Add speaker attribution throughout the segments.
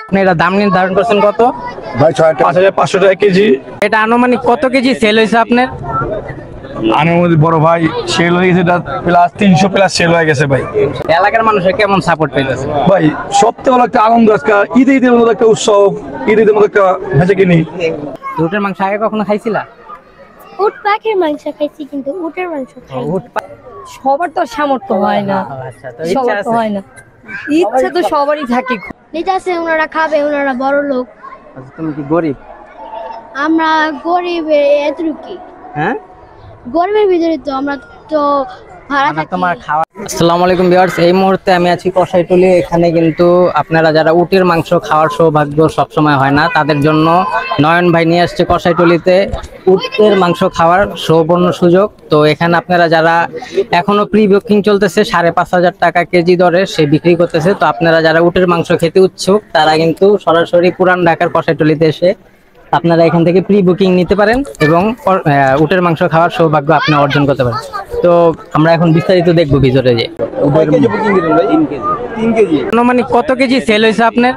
Speaker 1: আপনি এটা দাম নির্ধারণ করছেন কত?
Speaker 2: ভাই 5,500 টাকা কেজি।
Speaker 1: এটা আনুমানিক কত কেজি সেল হয়েছে আপনার?
Speaker 2: আনুমানিক বড় ভাই সেল হয়ে গেছে, এটা প্লাস 300 প্লাস সেল হয়ে গেছে ভাই।
Speaker 1: এলাকার মানুষের কেমন সাপোর্ট পেয়েছে?
Speaker 2: ভাই সবথেকে বড় একটা আনন্দ আজকে ঈদের মধ্যে একটা উৎসব, ঈদের মধ্যে একটা ভেজে কিনি।
Speaker 1: উটের মাংস আগে কখনো খাইছিলা?
Speaker 3: উট পাখির মাংস খাইছি, কিন্তু উটের মাংস খাই
Speaker 1: উট
Speaker 4: সবার তো সামর্থ্য হয় না,
Speaker 1: আচ্ছা, তো ইচ্ছা
Speaker 4: সবার তো
Speaker 1: আছে?
Speaker 4: হয় না, ইচ্ছা তো সবারই থাকে।
Speaker 3: নিতে আছে, ওনারা খাবে, ওনারা বড় লোক,
Speaker 1: আচ্ছা, তুমি কি গরিব?
Speaker 3: আমরা গরিব। এতটুকু
Speaker 1: হ্যাঁ,
Speaker 3: গরিবের ভিতরে তো আমরা তো ভাড়া
Speaker 1: মানে
Speaker 3: থাকি।
Speaker 1: তোমার খাওয়া। আসসালামু আলাইকুম ভিউয়ার্স, এই মুহূর্তে আমি আছি কষাইটুলি। এখানে কিন্তু আপনারা যারা উটের মাংস খাওয়ার সৌভাগ্য সবসময় হয় না, তাদের জন্য নয়ন ভাই নিয়ে আসছে কষাইটুলিতে উটের মাংস খাওয়ার সৌবর্ণ সুযোগ। তো এখানে আপনারা যারা এখনো প্রি বুকিং চলতেছে 5,500 টাকা কেজি দরে সে বিক্রি করতেছে। তো আপনারা যারা উটের মাংস খেতে উৎসুক তারা কিন্তু সরাসরি পুরান ঢাকার কষাইটুলিতে এসে আপনারা এখান থেকে প্রি বুকিং নিতে পারেন এবং উটের মাংস খাওয়ার সৌভাগ্য আপনি অর্জন করতে পারেন। তো আমরা এখন বিস্তারিত দেখবো ভিতরে যে আনুমানিক কত কেজি সেল হয়েছে আপনার?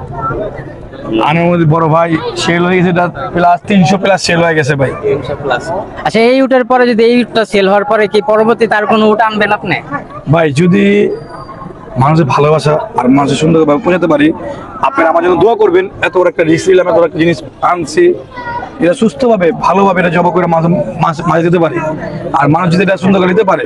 Speaker 2: আনুমানিক বড় ভাই সেল হয়ে গেছে, এটা প্লাস 300 প্লাস সেল হয়ে গেছে ভাই।
Speaker 1: আচ্ছা, এই উটের পরে যদি এই উটটা সেল হওয়ার পরে কি পরবর্তী তার কোনো উট আনবেন আপনি?
Speaker 2: ভাই যদি মানুষের ভালোবাসা আর মানুষের সুন্দরভাবে পৌঁছাতে পারি, আপনারা আমার জন্য দোয়া করবেন। এত বড় একটা রিস্ক নিলাম, এত বড় একটা জিনিস আনছি, এটা সুস্থভাবে ভালোভাবে এটা জব করে মাঝে দিতে পারে। আর মানুষ যদি এটা সুন্দর করে দিতে পারে,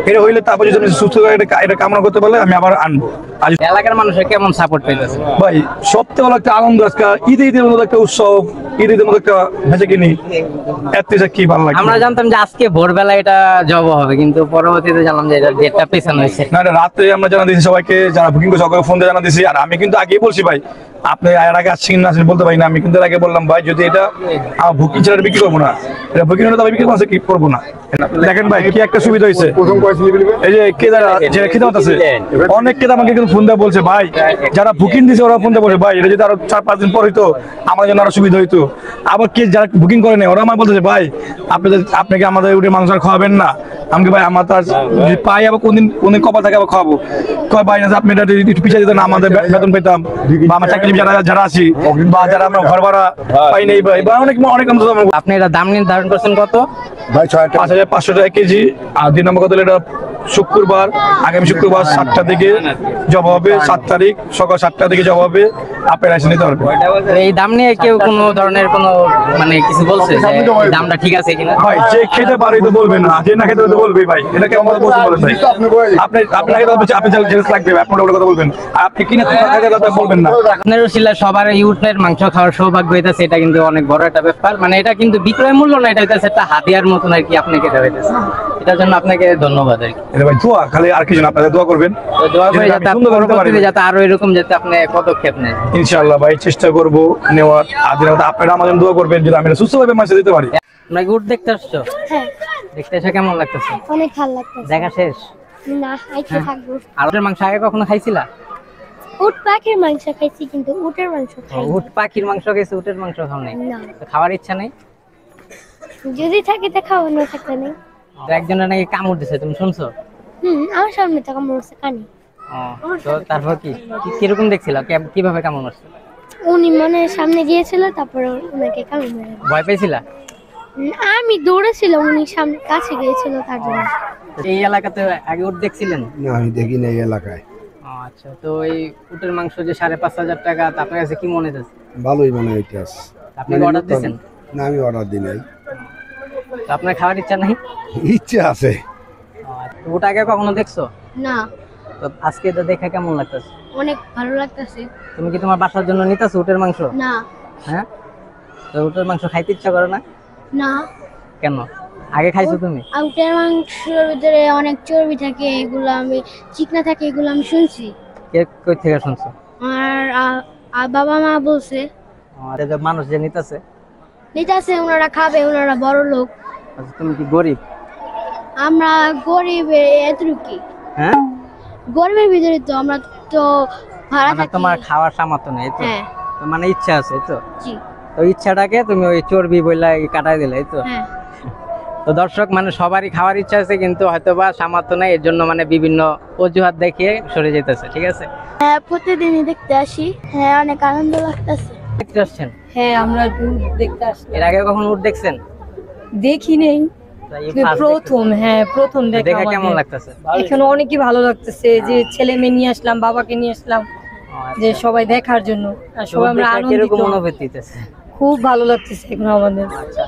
Speaker 2: এটা হইলে তারপর যদি আমি সুস্থ করে এটা কামনা করতে পারলে আমি আবার আনবো। আর
Speaker 1: এলাকার মানুষের কেমন সাপোর্ট পেয়েছে?
Speaker 2: ভাই সবথেকে বড় একটা আনন্দ আজকে ঈদের মধ্যে একটা উৎসব, ঈদের মধ্যে একটা ভেজে কিনি, এত কি ভালো লাগে।
Speaker 1: আমরা জানতাম যে আজকে ভোরবেলা এটা জব হবে, কিন্তু পরবর্তীতে জানলাম যে এটা ডেটটা পেছানো হয়েছে।
Speaker 2: না, এটা রাত্রে আমরা জানা দিয়েছি সবাইকে, যারা বুকিং করে সবাইকে ফোন দিয়ে জানা দিয়েছি। আর আমি কিন্তু আগেই বলছি ভাই, আপনি এর আগে আসছেন না আসেন বলতে পারি না, আমি কিন্তু এর আগে বললাম ভাই যদি এটা আমার বুকিং ছাড়া বিক্রি করবো না, এটা বুকিং হলে তো আমি বিক্রি করবো কি করবো না। দেখেন ভাই কি একটা সুবিধা হয়েছে, এই যে কেদারা যে খিদামত আছে, অনেক কেদা আমাকে কিন্তু ফোন দিয়ে বলছে ভাই যারা বুকিং দিয়েছে ওরা ফোন দিয়ে বলছে ভাই এটা যদি আরো 4-5 দিন পর হইতো আমার জন্য আরো সুবিধা হইতো। আবার কে যারা বুকিং করে নেই ওরা আমার বলতেছে ভাই আপনাকে আমাদের উঠে মাংস আর খাওয়াবেন না। আমাকে ভাই আমার তার যদি পাই আবার কোনদিন কপাল থাকে আবার খাওয়াবো। কয় ভাই না আপনি এটা একটু পিছিয়ে দিতেন, আমাদের বেতন পেতাম, বা আমার চাকরিজীবী যারা আছি, বা যারা আমরা ঘর ভাড়া পাই নেই ভাই, বা অনেক
Speaker 1: আপনি এটা দাম নির্ধারণ করছেন কত?
Speaker 2: ভাই 5,500 টাকা কেজি। আর 2 নম্বর কথা হলো এটা শুক্রবার, আগামী শুক্রবার 7টা থেকে জব হবে, 7 তারিখ সকাল 7টা থেকে জব হবে, আপনারা এসে নিতে পারবেন।
Speaker 1: এই দাম নিয়ে কেউ কোনো ধরনের কোনো মানে কিছু বলছে যে দামটা ঠিক আছে কিনা?
Speaker 2: ভাই যে খেতে পারে তো বলবেন না, যে না খেতে পারে তো বলবেই ভাই, এটা কেমন বলতে বলেন ভাই। আপনাকে আপনি জেলাস লাগবে, আপনার কথা বলবেন, আর আপনি কিনে খাইতে বলবেন না।
Speaker 1: আপনার উসিলা সবার এই উটের মাংস খাওয়ার সৌভাগ্য হইতেছে, এটা কিন্তু অনেক বড় একটা ব্যাপার। মানে এটা কিন্তু বিক্রয় মূল্য না, এটা হইতেছে একটা হাতিয়ার মতন আর কি আপনাকে দেওয়া হইতেছে। এটার জন্য আপনাকে ধন্যবাদ আর কি।
Speaker 2: এটা ভাই দোয়া, খালি আর কিছু না, আপনারা দোয়া করবেন
Speaker 1: তো দোয়া করে
Speaker 2: যাতে
Speaker 1: যাতে
Speaker 2: আমি সুন্দর করতে পারি।
Speaker 1: পরবর্তীতে যাতে আরো এরকম যাতে আপনি পদক্ষেপ নেন।
Speaker 2: ইনশাআল্লাহ ভাই চেষ্টা করবো নেওয়ার। আর আপনারা আমাদের দোয়া করবেন যদি আমি সুস্থভাবে মাছ দিতে পারি।
Speaker 1: তোমরা কি উট দেখতে আসছো?
Speaker 3: হ্যাঁ,
Speaker 1: দেখতে এসে কেমন লাগতেছে?
Speaker 3: অনেক ভালো লাগতেছে।
Speaker 1: দেখা শেষ?
Speaker 3: না, আইতে থাকবো।
Speaker 1: আর উটের মাংস আগে কখনো খাইছিলা?
Speaker 3: উট পাখির মাংস খাইছি, কিন্তু উটের মাংস খাই
Speaker 1: উট পাখির মাংস খেয়েছে, উটের মাংস খাও নাই?
Speaker 3: না।
Speaker 1: তো খাওয়ার ইচ্ছা নেই?
Speaker 3: যদি থাকে তো খাবো, না থাকলে নেই।
Speaker 1: তো একজনের নাকি কামড় দিছে, তুমি শুনছো?
Speaker 3: আমার সামনে তো কামড় হচ্ছে কানে।
Speaker 1: তো তারপর কিরকম দেখছিল, কিভাবে কামড় মারছে?
Speaker 3: উনি মানে সামনে গিয়েছিল, তারপর ওনাকে কামড় মেরে দিল।
Speaker 1: ভয় পেয়েছিলা?
Speaker 3: আমি দৌড়েছিলাম, উনি সামনে কাছে গিয়েছিল তার জন্য।
Speaker 1: এই এলাকাতে আগে উট দেখছিলেন?
Speaker 5: না, আমি দেখি না এই এলাকায়।
Speaker 1: আচ্ছা, তো এই উটের মাংস যে 5,500 টাকা, তা আপনার কাছে কি মনে হচ্ছে?
Speaker 5: ভালোই মনে হইতেছে।
Speaker 1: আপনি অর্ডার দিয়েছেন?
Speaker 5: না, আমি অর্ডার দিই নাই।
Speaker 1: তো আপনার খাওয়ার ইচ্ছা নাই?
Speaker 5: ইচ্ছে আছে।
Speaker 1: উট আগে কখনো দেখছো?
Speaker 3: না,
Speaker 1: তো আজকে তো দেখে কেমন লাগতেছে?
Speaker 3: অনেক ভালো লাগতেছে।
Speaker 1: তুমি কি তোমার বাসার জন্য নিতেছো উটের মাংস?
Speaker 3: না।
Speaker 1: হ্যাঁ, তো উটের মাংস খাইতে ইচ্ছা করে না?
Speaker 3: না,
Speaker 1: কেন? আগে খাইছো তুমি?
Speaker 3: উটের মাংসের ভিতরে অনেক চর্বি থাকে, এগুলো আমি চিকনা থাকে, এগুলো আমি শুনছি।
Speaker 1: কই থেকে শুনছো?
Speaker 3: আর বাবা মা বলছে।
Speaker 1: আর এই যে মানুষ যে নিতেছে,
Speaker 3: নিতে আছে, ওনারা খাবে, ওনারা বড় লোক,
Speaker 1: আচ্ছা, তুমি কি গরিব?
Speaker 3: আমরা গরিব। এতটুকু
Speaker 1: হ্যাঁ,
Speaker 3: গরিবের ভিতরে তো আমরা তো ভাড়া
Speaker 1: মানে
Speaker 3: থাকি।
Speaker 1: তোমার খাওয়ার সামর্থ্য নেই তো?
Speaker 3: হ্যাঁ।
Speaker 1: তো মানে ইচ্ছা আছে তো?
Speaker 3: জি।
Speaker 1: তো ইচ্ছাটাকে তুমি ওই চর্বি বইলা কাটাই দিলে, এই তো?
Speaker 3: হ্যাঁ।
Speaker 1: তো দর্শক মানে সবারই খাওয়ার ইচ্ছা আছে, কিন্তু হয়তোবা সামর্থ্য নাই, এর জন্য মানে বিভিন্ন অজুহাত দেখিয়ে সরে যেতেছে। ঠিক আছে,
Speaker 3: হ্যাঁ, প্রতিদিনই দেখতে আসি। হ্যাঁ, অনেক আনন্দ লাগতেছে।
Speaker 1: দেখতে আসছেন?
Speaker 4: হ্যাঁ, আমরা উট দেখতে আসলাম।
Speaker 1: এর আগে কখন উট দেখছেন?
Speaker 4: দেখি নেই,
Speaker 1: তাই এই first
Speaker 4: প্রথম। হ্যাঁ, প্রথম
Speaker 1: দেখতেছেন।
Speaker 4: দেখা
Speaker 1: দেখে কেমন
Speaker 4: আমাদের।
Speaker 1: লাগতেছে?
Speaker 4: এখানে অনেকই ভালো লাগতেছে, যে ছেলে মেয়ে নিয়ে আসলাম, বাবাকে নিয়ে আসলাম, যে সবাই দেখার জন্য, আর সবাই আমরা আনন্দিত।
Speaker 1: কিরকম অনুভূতি হইতেছে?
Speaker 4: খুব ভালো লাগতেছে এখন আমাদের।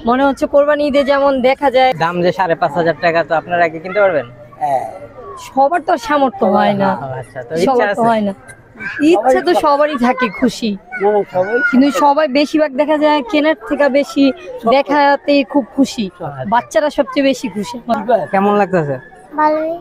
Speaker 4: মনে হচ্ছে কোরবানি ঈদে যেমন দেখা যায়।
Speaker 1: দাম যে 5,500 টাকা, তো আপনারা কি কিনতে পারবেন?
Speaker 4: সবার তো আর সামর্থ্য হয় না,
Speaker 1: আচ্ছা, তো ইচ্ছা
Speaker 4: সবার তো
Speaker 1: আছে?
Speaker 4: হয় না। ইচ্ছা তো সবারই থাকে, খুশি, কিন্তু সবাই বেশিরভাগ দেখা যায় কেনার থেকে বেশি দেখাতে খুব খুশি। বাচ্চারা সবচেয়ে বেশি খুশি।
Speaker 1: কেমন লাগতেছে?
Speaker 3: ভালোই।